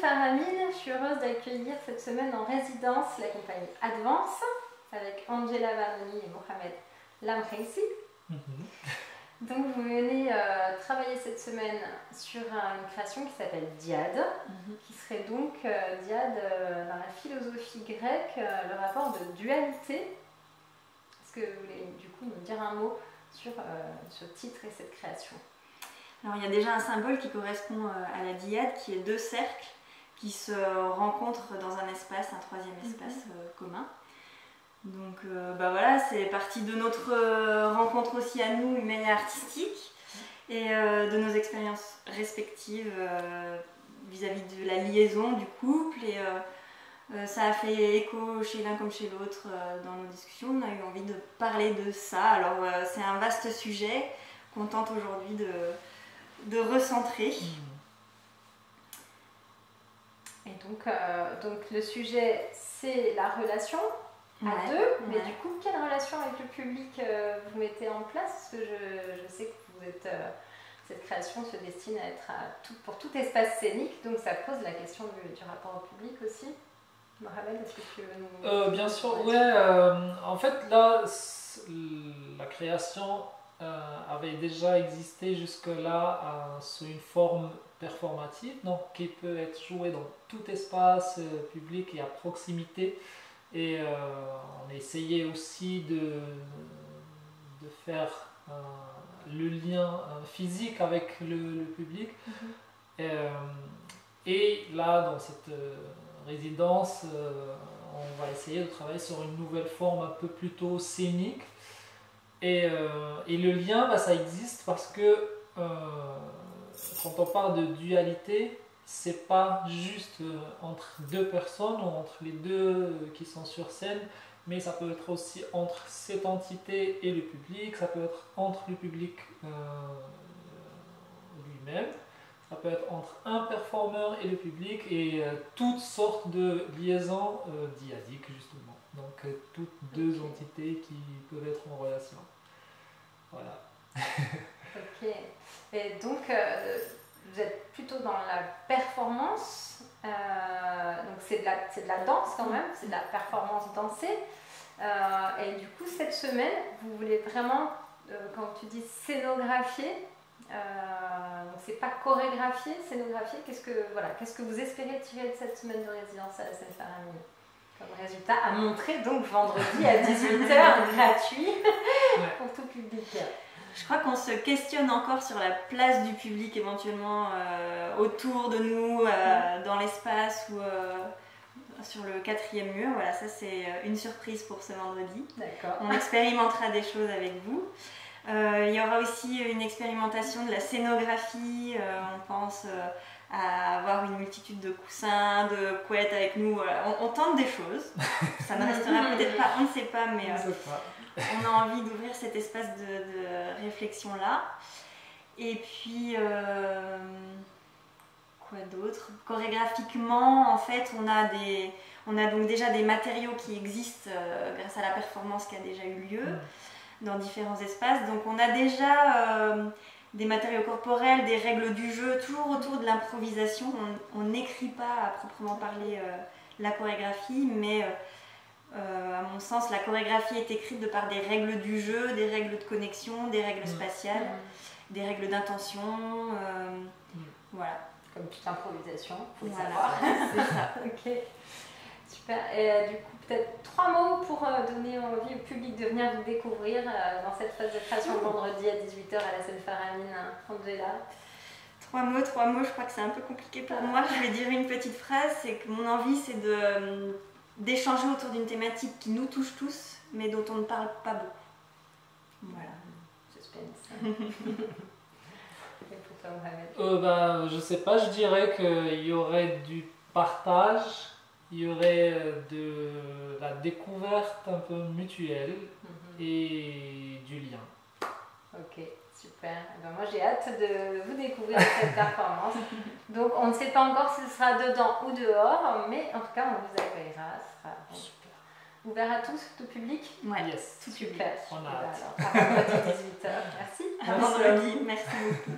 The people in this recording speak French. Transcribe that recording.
Faramine, je suis heureuse d'accueillir cette semaine en résidence la compagnie Advance avec Angela Vanoni et Mohamed Lamreissi. Donc vous venez travailler cette semaine sur une création qui s'appelle Diade, qui serait donc Diade dans la philosophie grecque, le rapport de dualité. Est-ce que vous voulez du coup nous dire un mot sur ce titre et cette création? Alors il y a déjà un symbole qui correspond à la diade, qui est deux cercles qui se rencontrent dans un espace, un troisième espace commun. Donc voilà, c'est parti de notre rencontre aussi à nous, humaine et artistique, et de nos expériences respectives vis-à-vis de la liaison du couple. Et ça a fait écho chez l'un comme chez l'autre dans nos discussions. On a eu envie de parler de ça. Alors c'est un vaste sujet qu'on tente aujourd'hui de recentrer. Et donc le sujet, c'est la relation à deux, mais du coup, quelle relation avec le public vous mettez en place? Parce que je sais que vous êtes, cette création se destine à être pour tout espace scénique, donc ça pose la question du rapport au public aussi. Mohamed, est-ce que tu veux nous... Bien sûr, oui. En fait, là, la création avait déjà existé jusque-là sous une forme performative, donc qui peut être jouée dans tout espace public et à proximité. Et on a essayé aussi de faire le lien physique avec le public. Et là, dans cette résidence, on va essayer de travailler sur une nouvelle forme un peu plutôt scénique. Et le lien, ça existe parce que quand on parle de dualité, c'est pas juste entre deux personnes ou entre les deux qui sont sur scène, mais ça peut être aussi entre cette entité et le public, ça peut être entre le public lui-même, ça peut être entre un performeur et le public, et toutes sortes de liaisons dyadiques justement. Donc toutes deux entités qui peuvent être en relation. Voilà. Ok. Et donc vous êtes plutôt dans la performance, donc c'est de la danse quand même, c'est de la performance dansée. Et du coup, cette semaine, vous voulez vraiment, quand tu dis scénographier, donc c'est pas chorégraphier, scénographier, qu'est-ce que vous espérez tirer de cette semaine de résidence à la Seine Faramine comme résultat à montrer donc vendredi à 18h gratuit pour tout public? Je crois qu'on se questionne encore sur la place du public éventuellement autour de nous, dans l'espace ou sur le quatrième mur. Voilà, ça c'est une surprise pour ce vendredi. D'accord. On expérimentera des choses avec vous. Il y aura aussi une expérimentation de la scénographie. On pense à avoir une multitude de coussins, de couettes avec nous. Voilà. On tente des choses. Ça ne restera peut-être pas, on ne sait pas, mais... on a envie d'ouvrir cet espace de réflexion-là. Et puis, quoi d'autre? Chorégraphiquement, en fait, on a donc déjà des matériaux qui existent grâce à la performance qui a déjà eu lieu dans différents espaces. Donc on a déjà des matériaux corporels, des règles du jeu, toujours autour de l'improvisation. On n'écrit pas à proprement parler la chorégraphie, mais... à mon sens, la chorégraphie est écrite de par des règles du jeu, des règles de connexion, des règles spatiales, des règles d'intention, voilà. Comme toute improvisation, faut le voilà, savoir. c'est ça. Ok, super. Et du coup, peut-être 3 mots pour donner envie au public de venir vous découvrir dans cette phase de création vendredi à 18h à la Seine Faramine. Angela. 3 mots, je crois que c'est un peu compliqué pour moi. Je vais dire une petite phrase, c'est que mon envie c'est d'échanger autour d'une thématique qui nous touche tous, mais dont on ne parle pas beaucoup. Voilà. Suspense. Et pour toi, Mohamed? Je sais pas, je dirais qu'il y aurait du partage, il y aurait de la découverte un peu mutuelle et du lien. Ok, super. Moi j'ai hâte de vous découvrir cette performance. Donc on ne sait pas encore si ce sera dedans ou dehors, mais en tout cas on vous accueillera. Ce sera super. Ouvert à tous, tout public? Ouais, yes. Tout super. On a hâte. Alors, à vendredi 18h. Merci. À vendredi, merci beaucoup.